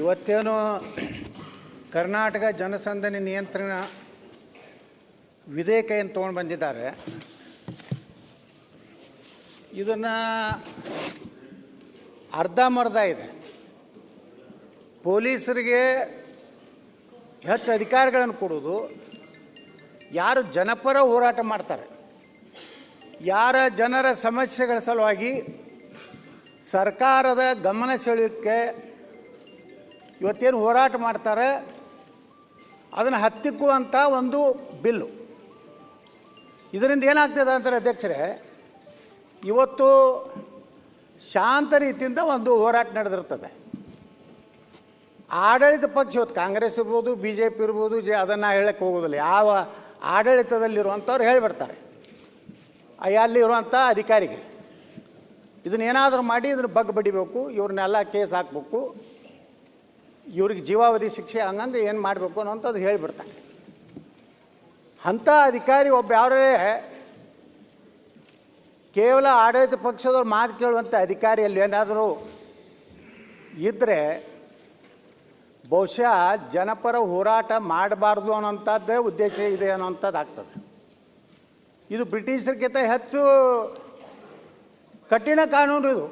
ಇವತ್ತೇನು ಕರ್ನಾಟಕ ಜನಸಂದಣಿ ನಿಯಂತ್ರಣ ವಿಧೇಯಕ ಏನು ತೊಗೊಂಡು ಬಂದಿದ್ದಾರೆ, ಇದನ್ನು ಅರ್ಧಂಬರ್ಧ ಇದೆ. ಪೊಲೀಸರಿಗೆ ಹೆಚ್ಚು ಅಧಿಕಾರಗಳನ್ನು ಕೊಡೋದು, ಯಾರು ಜನಪರ ಹೋರಾಟ ಮಾಡ್ತಾರೆ, ಯಾರ ಜನರ ಸಮಸ್ಯೆಗಳ ಸಲುವಾಗಿ ಸರ್ಕಾರದ ಗಮನ ಸೆಳೆಯೋಕ್ಕೆ ಇವತ್ತೇನು ಹೋರಾಟ ಮಾಡ್ತಾರೆ ಅದನ್ನು ಹತ್ತಿಕ್ಕುವಂಥ ಒಂದು ಬಿಲ್ಲು. ಇದರಿಂದ ಏನಾಗ್ತದೆ ಅಂತಾರೆ ಅಧ್ಯಕ್ಷರೇ, ಇವತ್ತು ಶಾಂತ ರೀತಿಯಿಂದ ಒಂದು ಹೋರಾಟ ನಡೆದಿರ್ತದೆ. ಆಡಳಿತ ಪಕ್ಷ ಇವತ್ತು ಕಾಂಗ್ರೆಸ್ ಇರ್ಬೋದು, ಬಿ ಜೆ ಪಿ ಇರ್ಬೋದು, ಅದನ್ನು ಹೇಳಕ್ಕೆ ಹೋಗೋದಿಲ್ಲ. ಯಾವ ಆಡಳಿತದಲ್ಲಿರುವಂಥವ್ರು ಹೇಳಿಬಿಡ್ತಾರೆ ಅಲ್ಲಿರುವಂಥ ಅಧಿಕಾರಿಗೆ ಇದನ್ನೇನಾದರೂ ಮಾಡಿ ಇದನ್ನು ಬಡಿಬೇಕು, ಇವ್ರನ್ನೆಲ್ಲ ಕೇಸ್ ಹಾಕಬೇಕು, ಇವ್ರಿಗೆ ಜೀವಾವಧಿ ಶಿಕ್ಷೆ ಹಂಗಂಗೆ ಏನು ಮಾಡಬೇಕು ಅನ್ನೋಂಥದ್ದು ಹೇಳಿಬಿಡ್ತಾರೆ. ಅಂಥ ಅಧಿಕಾರಿ ಒಬ್ಬ ಯಾರೇ ಕೇವಲ ಆಡಳಿತ ಪಕ್ಷದವ್ರು ಮಾತು ಕೇಳುವಂಥ ಅಧಿಕಾರಿಯಲ್ಲಿ ಏನಾದರೂ ಇದ್ದರೆ ಬಹುಶಃ ಜನಪರ ಹೋರಾಟ ಮಾಡಬಾರ್ದು ಅನ್ನೋಂಥದ್ದೇ ಉದ್ದೇಶ ಇದೆ ಅನ್ನೋಂಥದ್ದು ಆಗ್ತದೆ. ಇದು ಬ್ರಿಟಿಷರಿಗಿಂತ ಹೆಚ್ಚು ಕಠಿಣ ಕಾನೂನು. ಇದು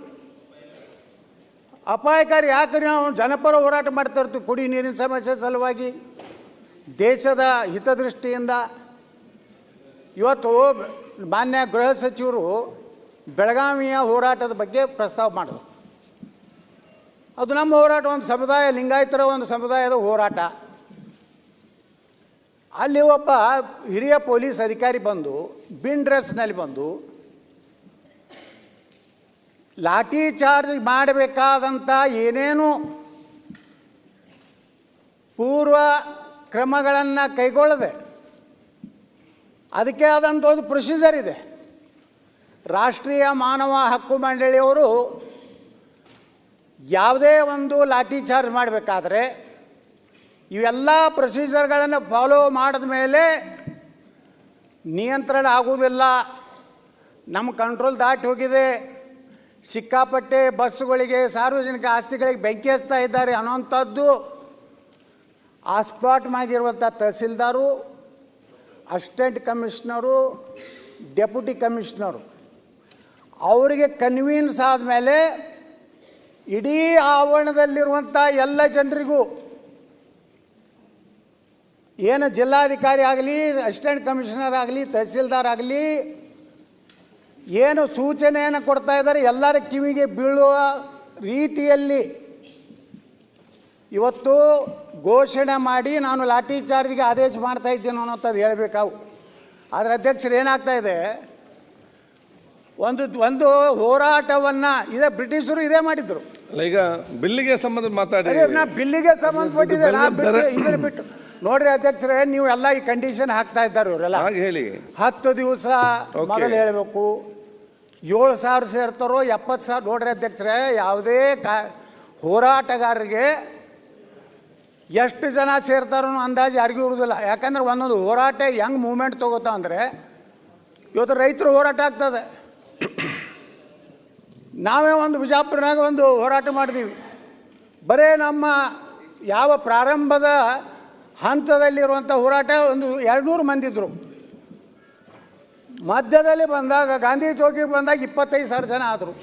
ಅಪಾಯಕಾರಿ. ಯಾಕೆ ನಾವು ಜನಪರ ಹೋರಾಟ ಮಾಡ್ತಾ ಇರ್ತೀವಿ ಕುಡಿ ನೀರಿನ ಸಮಸ್ಯೆ ಸಲುವಾಗಿ, ದೇಶದ ಹಿತದೃಷ್ಟಿಯಿಂದ. ಇವತ್ತು ಮಾನ್ಯ ಗೃಹ ಸಚಿವರು ಬೆಳಗಾವಿಯ ಹೋರಾಟದ ಬಗ್ಗೆ ಪ್ರಸ್ತಾವ ಮಾಡಿದ್ರು. ಅದು ನಮ್ಮ ಹೋರಾಟ, ಒಂದು ಸಮುದಾಯ, ಲಿಂಗಾಯತರ ಒಂದು ಸಮುದಾಯದ ಹೋರಾಟ. ಅಲ್ಲಿ ಒಬ್ಬ ಹಿರಿಯ ಪೊಲೀಸ್ ಅಧಿಕಾರಿ ಬಂದು ಬಿನ್ ಡ್ರೆಸ್ನಲ್ಲಿ ಬಂದು ಲಾಠಿ ಚಾರ್ಜ್ ಮಾಡಬೇಕಾದಂಥ ಏನೇನು ಪೂರ್ವ ಕ್ರಮಗಳನ್ನು ಕೈಗೊಳ್ಳದೆ ಅದಕ್ಕೆ ಆದಂಥ ಒಂದು ಪ್ರೊಸೀಜರ್ ಇದೆ. ರಾಷ್ಟ್ರೀಯ ಮಾನವ ಹಕ್ಕು ಮಂಡಳಿಯವರು ಯಾವುದೇ ಒಂದು ಲಾಠಿ ಚಾರ್ಜ್ ಮಾಡಬೇಕಾದ್ರೆ ಇವೆಲ್ಲ ಪ್ರೊಸೀಜರ್ಗಳನ್ನು ಫಾಲೋ ಮಾಡಿದ ಮೇಲೆ ನಿಯಂತ್ರಣ ಆಗುವುದಿಲ್ಲ, ನಮ್ಮ ಕಂಟ್ರೋಲ್ ದಾಟಿ ಹೋಗಿದೆ, ಸಿಕ್ಕಾಪಟ್ಟೆ ಬಸ್ಸುಗಳಿಗೆ, ಸಾರ್ವಜನಿಕ ಆಸ್ತಿಗಳಿಗೆ ಬೆಂಕಿ ಹಚ್ತಾ ಇದ್ದಾರೆ ಅನ್ನೋಂಥದ್ದು ಆ ಸ್ಪಾಟ್ ಆಗಿರುವಂಥ tahsildar, assistant commissioner, deputy commissioner ಅವರಿಗೆ ಕನ್ವೀನ್ಸ್ ಆದಮೇಲೆ ಇಡೀ ಆವರಣದಲ್ಲಿರುವಂಥ ಎಲ್ಲ ಜನರಿಗೂ, ಏನು ಜಿಲ್ಲಾಧಿಕಾರಿ ಆಗಲಿ, ಅಸಿಸ್ಟೆಂಟ್ ಕಮಿಷನರ್ ಆಗಲಿ, ತಹಸೀಲ್ದಾರ್ ಆಗಲಿ, ಏನು ಸೂಚನೆಯನ್ನು ಕೊಡ್ತಾ ಇದ್ದಾರೆ ಎಲ್ಲರ ಕಿವಿಗೆ ಬೀಳುವ ರೀತಿಯಲ್ಲಿ ಇವತ್ತು ಘೋಷಣೆ ಮಾಡಿ ನಾನು ಲಾಠಿ ಚಾರ್ಜ್ಗೆ ಆದೇಶ ಮಾಡ್ತಾ ಇದ್ದೇನೆ ಅನ್ನೋಂಥದ್ದು ಹೇಳಬೇಕಾವು. ಆದರೆ ಅಧ್ಯಕ್ಷರು ಏನಾಗ್ತಾ ಇದೆ, ಒಂದು ಹೋರಾಟವನ್ನು ಇದೇ ಬ್ರಿಟಿಷರು ಇದೇ ಮಾಡಿದ್ರು. ಈಗ ಬಿಲ್ಲಿಗೆ ಸಂಬಂಧ ಮಾತಾಡಿ, ನಾ ಬಿಲ್ಲಿಗೆ ಸಂಬಂಧಪಟ್ಟಿದೆ ಇದನ್ನು ಬಿಟ್ಟು ನೋಡ್ರಿ ಅಧ್ಯಕ್ಷರೇ, ನೀವು ಎಲ್ಲ ಈ ಕಂಡೀಷನ್ ಹಾಕ್ತಾ ಇದ್ದಾರೆ ಇವರೆಲ್ಲ. ಹೇಳಿ 10 ದಿವಸ ಮೊದಲು ಹೇಳಬೇಕು, 7,000 ಸೇರ್ತಾರೋ 70,000. ನೋಡ್ರಿ ಅಧ್ಯಕ್ಷರೇ, ಯಾವುದೇ ಹೋರಾಟಗಾರರಿಗೆ ಎಷ್ಟು ಜನ ಸೇರ್ತಾರೋ ಅಂದಾಜು ಯಾರಿಗೂ ಇರುವುದಿಲ್ಲ. ಯಾಕಂದ್ರೆ ಒಂದೊಂದು ಹೋರಾಟ ಹೆಂಗೆ ಮೂವ್ಮೆಂಟ್ ತಗೋತಾ ಅಂದರೆ, ಇವತ್ತು ರೈತರು ಹೋರಾಟ ಆಗ್ತದೆ. ನಾವೇ ಒಂದು ಬಿಜಾಪುರನಾಗ ಒಂದು ಹೋರಾಟ ಮಾಡಿದ್ದೀವಿ. ಬರೀ ನಮ್ಮ ಯಾವ ಪ್ರಾರಂಭದ ಹಂತದಲ್ಲಿರುವಂಥ ಹೋರಾಟ ಒಂದು 200 ಮಂದಿ ಇದ್ದರು. ಮಧ್ಯದಲ್ಲಿ ಬಂದಾಗ ಗಾಂಧಿ ಚೌಕಿಗೆ ಬಂದಾಗ 25,000 ಜನ ಆದರು.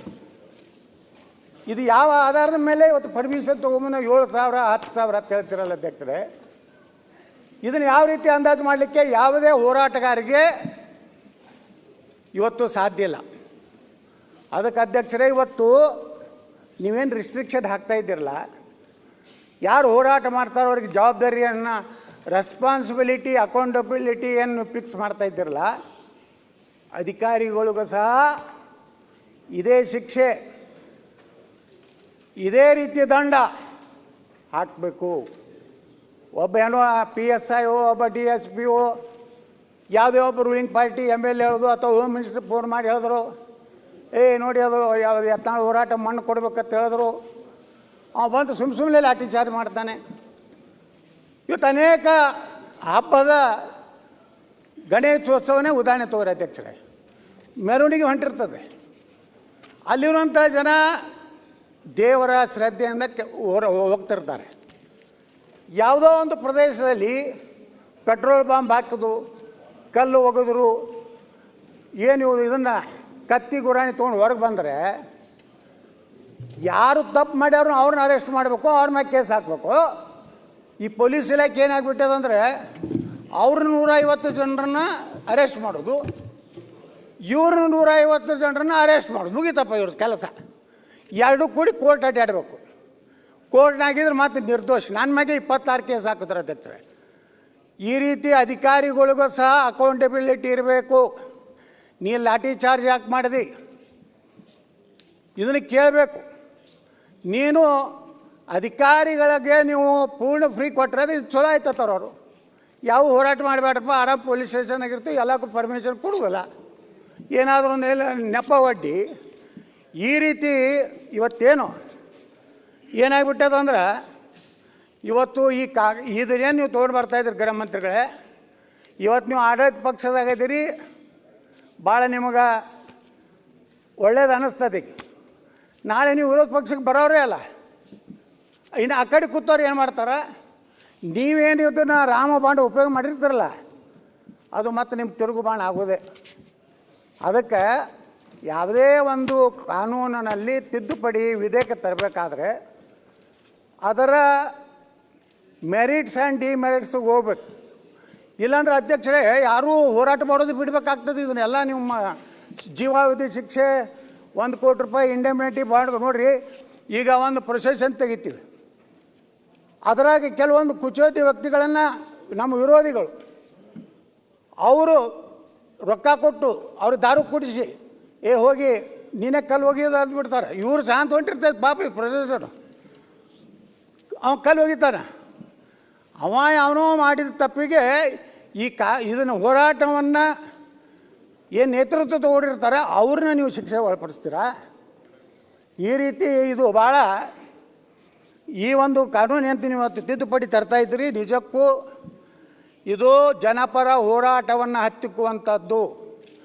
ಇದು ಯಾವ ಆಧಾರದ ಮೇಲೆ ಇವತ್ತು ಪರ್ಮಿಷನ್ ತೊಗೊಂಬಂದು 7,000 10,000 ಅಂತ ಹೇಳ್ತಿರಲ್ಲ ಅಧ್ಯಕ್ಷರೇ. ಇದನ್ನು ಯಾವ ರೀತಿ ಅಂದಾಜು ಮಾಡಲಿಕ್ಕೆ ಯಾವುದೇ ಹೋರಾಟಗಾರಿಗೆ ಇವತ್ತು ಸಾಧ್ಯ ಇಲ್ಲ. ಅದಕ್ಕೆ ಅಧ್ಯಕ್ಷರೇ, ಇವತ್ತು ನೀವೇನು ರಿಸ್ಟ್ರಿಕ್ಷನ್ ಹಾಕ್ತಾ ಇದ್ದೀರಲ್ಲ, ಯಾರು ಹೋರಾಟ ಮಾಡ್ತಾರೋ ಅವ್ರಿಗೆ ಜವಾಬ್ದಾರಿಯನ್ನು, ರೆಸ್ಪಾನ್ಸಿಬಿಲಿಟಿ, ಅಕೌಂಟಬಿಲಿಟಿಯನ್ನು ಫಿಕ್ಸ್ ಮಾಡ್ತಾ ಇದ್ದಿರಲ್ಲ, ಅಧಿಕಾರಿಗಳಿಗೂ ಸಹ ಇದೇ ಶಿಕ್ಷೆ, ಇದೇ ರೀತಿ ದಂಡ ಹಾಕಬೇಕು. ಒಬ್ಬ ಏನೋ PSI ಒಬ್ಬ DSP ಯಾವುದೇ ಒಬ್ಬ ರೂಲಿಂಗ್ ಪಾರ್ಟಿ MLA ಹೇಳೋದು ಅಥವಾ ಹೋಮ್ ಮಿನಿಸ್ಟರ್ ಫೋನ್ ಮಾಡಿ ಹೇಳಿದ್ರು, ನೋಡಿ ಅದು ಯಾವುದು ಯತ್ನಾಳ್ ಹೋರಾಟ ಮಣ್ಣು ಕೊಡ್ಬೇಕಂತ ಹೇಳಿದ್ರು, ಬಂದು ಸುಮ್ಮನೆ ಲಾಠಿ ಚಾರ್ಜ್ ಮಾಡ್ತಾನೆ. ಇವತ್ತು ಅನೇಕ ಹಬ್ಬದ ಗಣೇಶೋತ್ಸವನೇ ಉದಾಹರಣೆ ತಗೋರಿ ಅಧ್ಯಕ್ಷರೇ. ಮೆರವಣಿಗೆ ಹೊಂಟಿರ್ತದೆ, ಅಲ್ಲಿರುವಂಥ ಜನ ದೇವರ ಶ್ರದ್ಧೆಯಿಂದ ಹೋಗ್ತಿರ್ತಾರೆ. ಯಾವುದೋ ಒಂದು ಪ್ರದೇಶದಲ್ಲಿ ಪೆಟ್ರೋಲ್ ಬಾಂಬ್ ಹಾಕಿದ್ರು, ಕಲ್ಲು ಒಗೆದ್ರು, ಏನು ಇದನ್ನು ಕತ್ತಿ ಗುರಾಣಿ ತೊಗೊಂಡು ಹೊರಗೆ ಬಂದರೆ ಯಾರು ತಪ್ಪು ಮಾಡ್ಯಾರು ಅವ್ರನ್ನ ಅರೆಸ್ಟ್ ಮಾಡಬೇಕು, ಅವ್ರ ಮೇಲೆ ಕೇಸ್ ಹಾಕಬೇಕು. ಈ ಪೊಲೀಸ್ ಇಲಾಖೆ ಏನಾಗ್ಬಿಟ್ಟದಂದರೆ ಅವ್ರನ್ನ 150 ಜನರನ್ನು ಅರೆಸ್ಟ್ ಮಾಡೋದು, ಇವ್ರನ್ನ 150 ಜನರನ್ನು ಅರೆಸ್ಟ್ ಮಾಡೋದು, ಮುಗಿತಪ್ಪ ಇವ್ರದ್ದು ಕೆಲಸ. ಎರಡೂ ಕೂಡಿ ಕೋರ್ಟ್ ಅಡ್ಡಾಡಬೇಕು. ಕೋರ್ಟ್ನಾಗಿದ್ರೆ ಮತ್ತೆ ನಿರ್ದೋಷ. ನನ್ನ ಮಗೆ 26 ಕೇಸ್ ಹಾಕಿದ್ರೆ ಅಧ್ಯಕ್ಷರೇ. ಈ ರೀತಿ ಅಧಿಕಾರಿಗಳಿಗೂ ಸಹ ಅಕೌಂಟಬಿಲಿಟಿ ಇರಬೇಕು. ನೀ ಲಾಠಿ ಚಾರ್ಜ್ ಯಾಕೆ ಮಾಡಿದಿ ಇದನ್ನು ಕೇಳಬೇಕು. ನೀನು ಅಧಿಕಾರಿಗಳಿಗೆ ನೀವು ಪೂರ್ಣ ಫ್ರೀ ಕೊಟ್ಟರೆ ಅದು ಚಲೋ ಆಯ್ತವ್ರು. ಅವರು ಯಾವ ಹೋರಾಟ ಮಾಡಬೇಡಪ್ಪ, ಆರಾಮ್ ಪೊಲೀಸ್ ಸ್ಟೇಷನ್ನಾಗಿರ್ತೀವಿ, ಎಲ್ಲಕ್ಕೂ ಪರ್ಮಿಷನ್ ಕೊಡುವುದಿಲ್ಲ. ಏನಾದರೂ ಒಂದು ನೆಪ ಒಡ್ಡಿ ಈ ರೀತಿ ಇವತ್ತೇನು ಏನಾಗ್ಬಿಟ್ಟದಂದ್ರೆ ಇವತ್ತು ಇದನ್ನೇನು ನೀವು ತೊಗೊಂಡು ಬರ್ತಾಯಿದ್ರಿ ಗೃಹ ಮಂತ್ರಿಗಳೇ, ಇವತ್ತು ನೀವು ಆಡಳಿತ ಪಕ್ಷದಾಗಿದ್ದೀರಿ, ಭಾಳ ನಿಮಗೆ ಒಳ್ಳೇದು ಅನ್ನಿಸ್ತದೆ. ನಾಳೆ ನೀವು ವಿರೋಧ ಪಕ್ಷಕ್ಕೆ ಬರೋರೇ ಅಲ್ಲ. ಇನ್ನು ಆ ಕಡೆ ಕೂತವ್ರು ಏನು ಮಾಡ್ತಾರೆ, ನೀವೇನು ಇದನ್ನು ರಾಮಬಾಣ ಉಪಯೋಗ ಮಾಡಿರ್ತಾರಲ್ಲ ಅದು ಮತ್ತೆ ನಿಮ್ಮ ತಿರುಗು ಬಾಣ ಆಗೋದೆ. ಅದಕ್ಕೆ ಯಾವುದೇ ಒಂದು ಕಾನೂನಿನಲ್ಲಿ ತಿದ್ದುಪಡಿ ವಿಧೇಯಕ ತರಬೇಕಾದ್ರೆ ಅದರ ಮೆರಿಟ್ಸ್ ಆ್ಯಂಡ್ ಡಿಮೆರಿಟ್ಸ್ಗೆ ಹೋಗ್ಬೇಕು. ಇಲ್ಲಾಂದ್ರೆ ಅಧ್ಯಕ್ಷರೇ ಯಾರೂ ಹೋರಾಟ ಮಾಡೋದು ಬಿಡಬೇಕಾಗ್ತದೆ. ಇದನ್ನೆಲ್ಲ ನಿಮ್ಮ ಜೀವಾವಧಿ ಶಿಕ್ಷೆ, 1 ಕೋಟಿ ರೂಪಾಯಿ ಇಂಡೆಮ್ನಿಟಿ ಬಾಂಡ್ ನೋಡಿರಿ. ಈಗ ಒಂದು ಪ್ರೊಸೆಷನ್ ತೆಗಿತೀವಿ, ಅದರಾಗ ಕೆಲವೊಂದು ಕುಚೋತಿ ವ್ಯಕ್ತಿಗಳನ್ನು ನಮ್ಮ ವಿರೋಧಿಗಳು ಅವರು ರೊಕ್ಕ ಕೊಟ್ಟು ಅವ್ರು ದಾರು ಕುಡಿಸಿ ಹೋಗಿ ನೀನೇ ಕಲ್ಲು ಹೋಗಿದ್ದು ಅಂದ್ಬಿಡ್ತಾರೆ. ಇವ್ರು ಶಾಂತ ಹೊಂಟಿರ್ತೈತೆ ಪಾಪ ಪ್ರೊಸೆಸರು. ಕಲ್ಲು ಹೋಗಿತಾನೆ ಅವನೋ ಮಾಡಿದ ತಪ್ಪಿಗೆ ಇದನ್ನು ಹೋರಾಟವನ್ನು ಏನು ನೇತೃತ್ವ ತಗೊಂಡಿರ್ತಾರೆ ಅವ್ರನ್ನ ನೀವು ಶಿಕ್ಷೆ ಒಳಪಡಿಸ್ತೀರಾ? ಈ ರೀತಿ ಇದು ಭಾಳ ಈ ಒಂದು ಕಾನೂನು ಏನು ನೀವು ತಿದ್ದುಪಡಿ ತರ್ತಾಯಿದ್ರಿ, ನಿಜಕ್ಕೂ ಇದು ಜನಪರ ಹೋರಾಟವನ್ನು ಹತ್ತಿಕ್ಕುವಂಥದ್ದು.